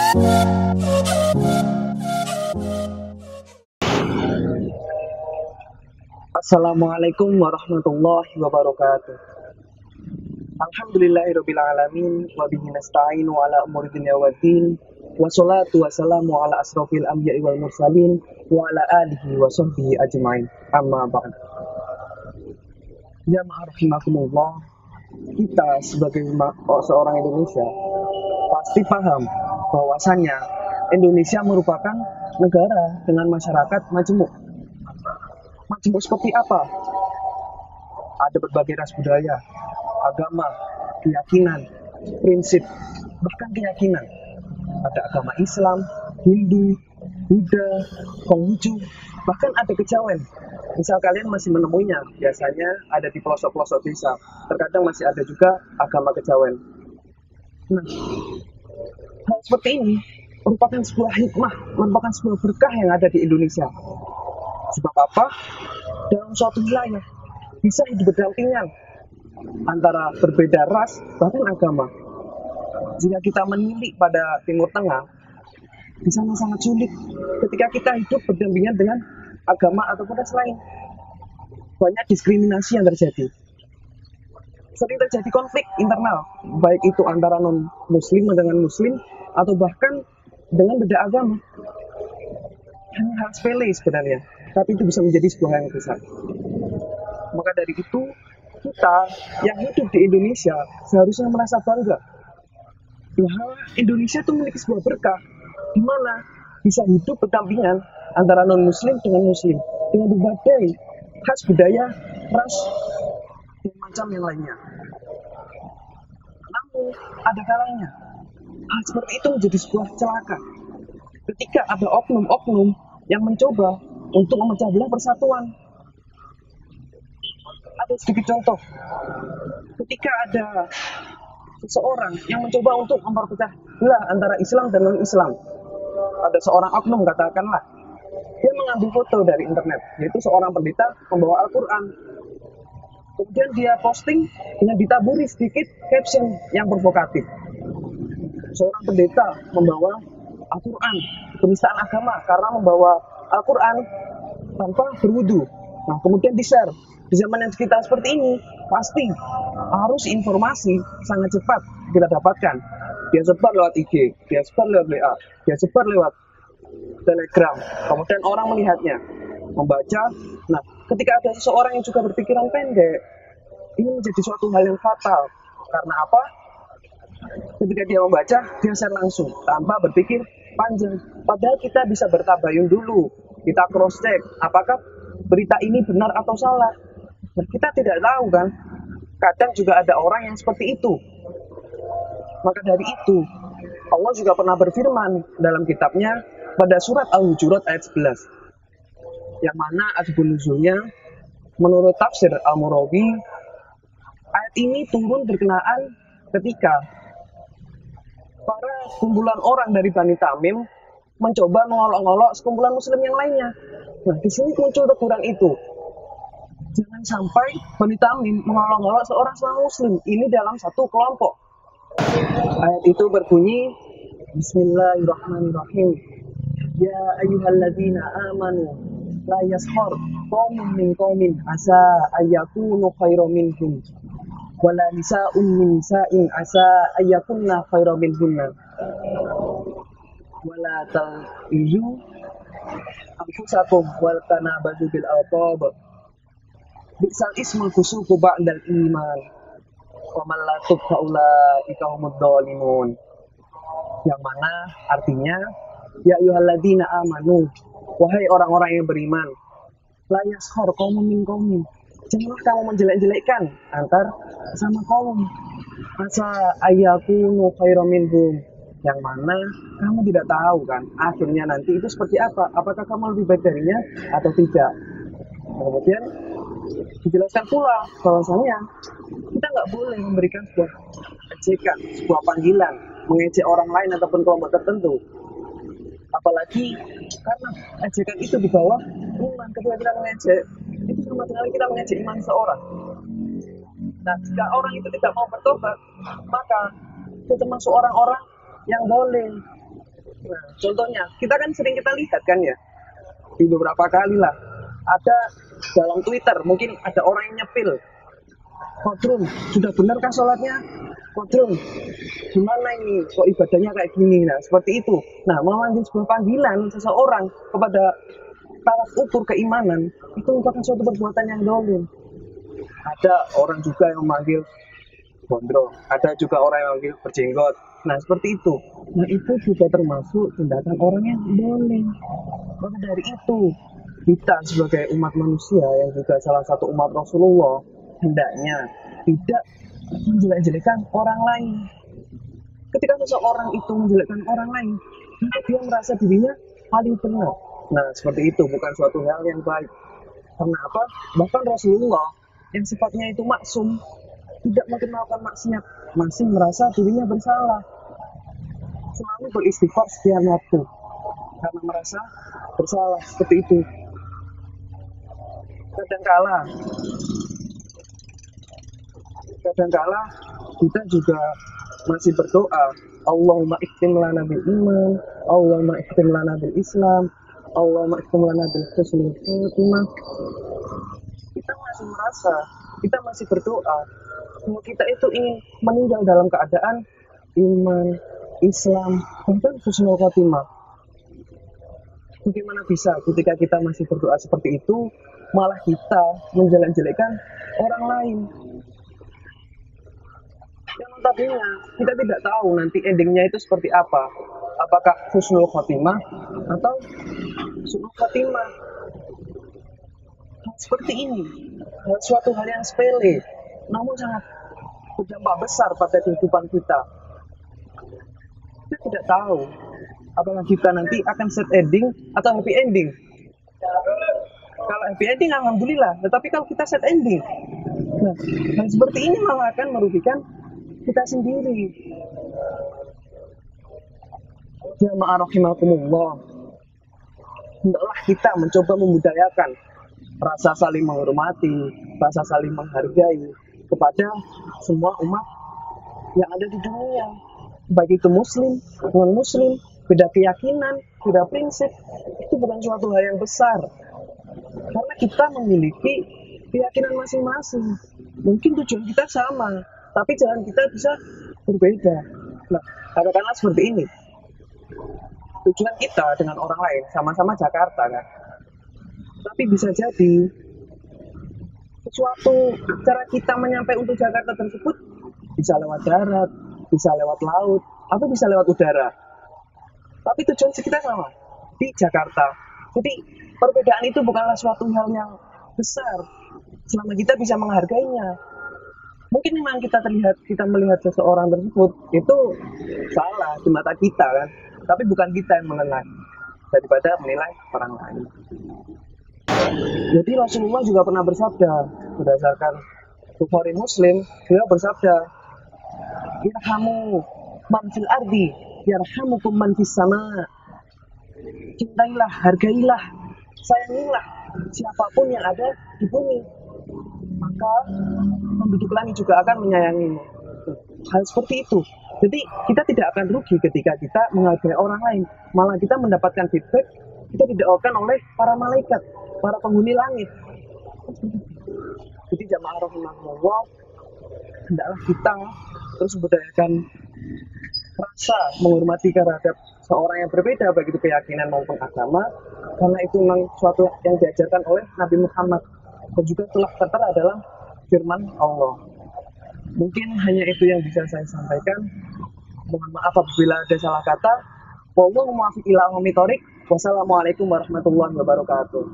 Assalamualaikum warahmatullahi wabarakatuh. Alhamdulillahirabbil alamin wa bihi nasta'inu ala umuri dunya waddin. Wassalatu wassalamu ala asrofil anbiya'i wal mursalin wa ala alihi wa sahbihi ajmain. Amma ba'd. Jamaah rahimakumullah, kita sebagai seorang Indonesia pasti paham bahwasannya Indonesia merupakan negara dengan masyarakat majemuk. Majemuk seperti apa? Ada berbagai ras budaya, agama, keyakinan, prinsip, bahkan keyakinan. Ada agama Islam, Hindu, Buddha, Konghucu, bahkan ada kejawen. Misal kalian masih menemuinya, biasanya ada di pelosok-pelosok desa. Terkadang masih ada juga agama kejawen. Nah, hal seperti ini merupakan sebuah hikmah, merupakan sebuah berkah yang ada di Indonesia. Sebab apa? Dalam suatu wilayah bisa hidup berdampingan antara berbeda ras bahkan agama. Jika kita menilik pada Timur Tengah, di sana sangat sulit ketika kita hidup berdampingan dengan agama ataupun ras lain. Banyak diskriminasi yang terjadi. Sering terjadi konflik internal, baik itu antara non-muslim dengan muslim atau bahkan dengan beda agama. Hanya hal sepele sebenarnya, tapi itu bisa menjadi sebuah yang besar. Maka dari itu, kita yang hidup di Indonesia seharusnya merasa bangga bahwa Indonesia itu memiliki sebuah berkah di mana bisa hidup berdampingan antara non-muslim dengan muslim dengan berbagai khas budaya, ras, dan macam yang lainnya. Namun, ada kalanya hal seperti itu menjadi sebuah celaka ketika ada oknum-oknum yang mencoba untuk memecah belah persatuan. Ada sedikit contoh, ketika ada seseorang yang mencoba untuk memperpecah belah antara Islam dan non-Islam. Ada seorang oknum, katakanlah, dia mengambil foto dari internet, yaitu seorang pendeta membawa Al-Quran. Kemudian dia posting dengan ditaburi sedikit caption yang provokatif. Seorang pendeta membawa Al-Quran, penistaan agama karena membawa Al-Quran tanpa berwudu. Nah, kemudian di-share. Di zaman yang kita seperti ini, pasti arus informasi sangat cepat kita dapatkan. Dia sebar lewat IG, dia sebar lewat WA, dia sebar lewat Telegram. Kemudian orang melihatnya, membaca. Nah, ketika ada seseorang yang juga berpikiran pendek, ini menjadi suatu hal yang fatal. Karena apa? Ketika dia membaca, dia share langsung tanpa berpikir panjang. Padahal kita bisa bertabayun dulu, kita cross check apakah berita ini benar atau salah. Nah, kita tidak tahu kan, kadang juga ada orang yang seperti itu. Maka dari itu, Allah juga pernah berfirman dalam kitabnya pada surat Al-Hujurat ayat 11, yang mana asbab nuzulnya menurut tafsir Al-Murabi, ayat ini turun berkenaan ketika para kumpulan orang dari Bani Tamim mencoba mengolok-olok sekumpulan muslim yang lainnya. Nah, di sini muncul teguran itu. Jangan sampai Bani Tamim mengolok-olok seorang sesama muslim. Ini dalam satu kelompok. Ayat itu berbunyi, Bismillahirrahmanirrahim. Ya ayyuhalladzina amanu la yashar qaumun min qaumin asa ayyakunu khairan minhum wala nisa'un min nisa'in asa ayyakunna khairan minhunna wala ta'izu anfusakum wal tanabazu bil alqab bi'sal ismul fusuqu ba'dal iman wa man la tub faulaika humud dhalimun. Yang mana artinya, ya ayyuhalladzina amanu, wahai orang-orang yang beriman, la yashar qaumun min qaumin, janganlah kamu menjelek-jelekkan antar sama kaum, asa ayyakunu khairan minhum, yang mana kamu tidak tahu kan akhirnya nanti itu seperti apa, apakah kamu lebih baik darinya atau tidak. Kemudian dijelaskan pula bahwasanya kita nggak boleh memberikan sebuah ejekan, sebuah panggilan, mengejek orang lain ataupun kelompok tertentu. Apalagi karena ejekan itu di bawah iman. Ketika kita mengejek, itu sama sekali kita mengejek iman seorang. Nah, jika orang itu tidak mau bertobat, maka itu termasuk orang-orang yang boleh. Nah, contohnya, kita kan sering kita lihat kan ya, di beberapa kali lah, ada dalam Twitter, mungkin ada orang yang nyepil, Kodrun, sudah benarkah sholatnya? Kodrun, gimana ini? Kok ibadahnya kayak gini? Nah, seperti itu. Nah, memanggil sebuah panggilan seseorang kepada tolak ukur keimanan, itu merupakan suatu perbuatan yang dolim. Ada orang juga yang memanggil gondrong, ada juga orang yang memanggil berjenggot. Nah, seperti itu. Nah, itu juga termasuk tindakan orang yang dolim. Maka dari itu, kita sebagai umat manusia yang juga salah satu umat Rasulullah, hendaknya tidak menjelek-jelekan orang lain. Ketika seseorang itu menjelekkan orang lain, maka dia merasa dirinya paling benar. Nah, seperti itu bukan suatu hal yang baik. Karena apa? Bahkan Rasulullah yang sifatnya itu maksum, tidak mungkin melakukan maksiat, masih merasa dirinya bersalah. Selalu beristighfar setiap waktu karena merasa bersalah. Seperti itu. Kadangkala kita juga masih berdoa, Allahumma ikhtim lana bil iman, Allahumma ikhtim lana bil Islam, Allahumma ikhtim lana bil husnul khatimah. Kita masih merasa, kita masih berdoa bahwa kita itu ingin meninggal dalam keadaan iman, Islam, bahkan husnul khatimah. Bagaimana bisa ketika kita masih berdoa seperti itu, malah kita menjelek-jelekkan orang lain? Yang notabene kita tidak tahu nanti endingnya itu seperti apa. Apakah husnul khotimah atau su'ul khotimah. Seperti ini, suatu hal yang sepele, namun sangat berdampak besar pada kehidupan kita. Kita tidak tahu apakah kita nanti akan sad ending atau happy ending. Kalau happy ending alhamdulillah, tetapi kalau kita sad ending, nah, hal seperti ini malah akan merugikan kita sendiri. Jamaah rahimakumullah, hendaklah kita mencoba membudayakan rasa saling menghormati, rasa saling menghargai kepada semua umat yang ada di dunia, baik itu muslim, non-muslim, beda keyakinan, beda prinsip, itu bukan suatu hal yang besar. Karena kita memiliki keyakinan masing-masing. Mungkin tujuan kita sama, tapi jalan kita bisa berbeda. Nah, katakanlah seperti ini. Tujuan kita dengan orang lain sama-sama Jakarta kan. Tapi bisa jadi sesuatu cara kita menyampai untuk Jakarta tersebut bisa lewat darat, bisa lewat laut, atau bisa lewat udara. Tapi tujuan kita sama, di Jakarta. Jadi perbedaan itu bukanlah suatu hal yang besar selama kita bisa menghargainya. Mungkin memang kita melihat seseorang tersebut itu salah di mata kita kan, tapi bukan kita yang menilai daripada menilai orang lain. Jadi Rasulullah juga pernah bersabda berdasarkan Bukhari Muslim, beliau bersabda, irhamu man fil ardi yarhamukum man fis sama. Cintailah, hargailah, sayangilah siapapun yang ada di bumi, maka penduduk langit juga akan menyayangimu. Hal seperti itu. Jadi kita tidak akan rugi ketika kita menghargai orang lain, malah kita mendapatkan feedback kita didoakan oleh para malaikat, para penghuni langit. Jadi jamaah rahimahullah, hendaklah kita terus membudayakan rasa menghormati terhadap seorang yang berbeda, baik itu keyakinan maupun agama, karena itu memang suatu yang diajarkan oleh Nabi Muhammad dan juga telah tertera dalam firman Allah. Mungkin hanya itu yang bisa saya sampaikan. Mohon maaf apabila ada salah kata. Wallahu muwaffiq ila aqwamit thoriq. Wassalamualaikum warahmatullahi wabarakatuh.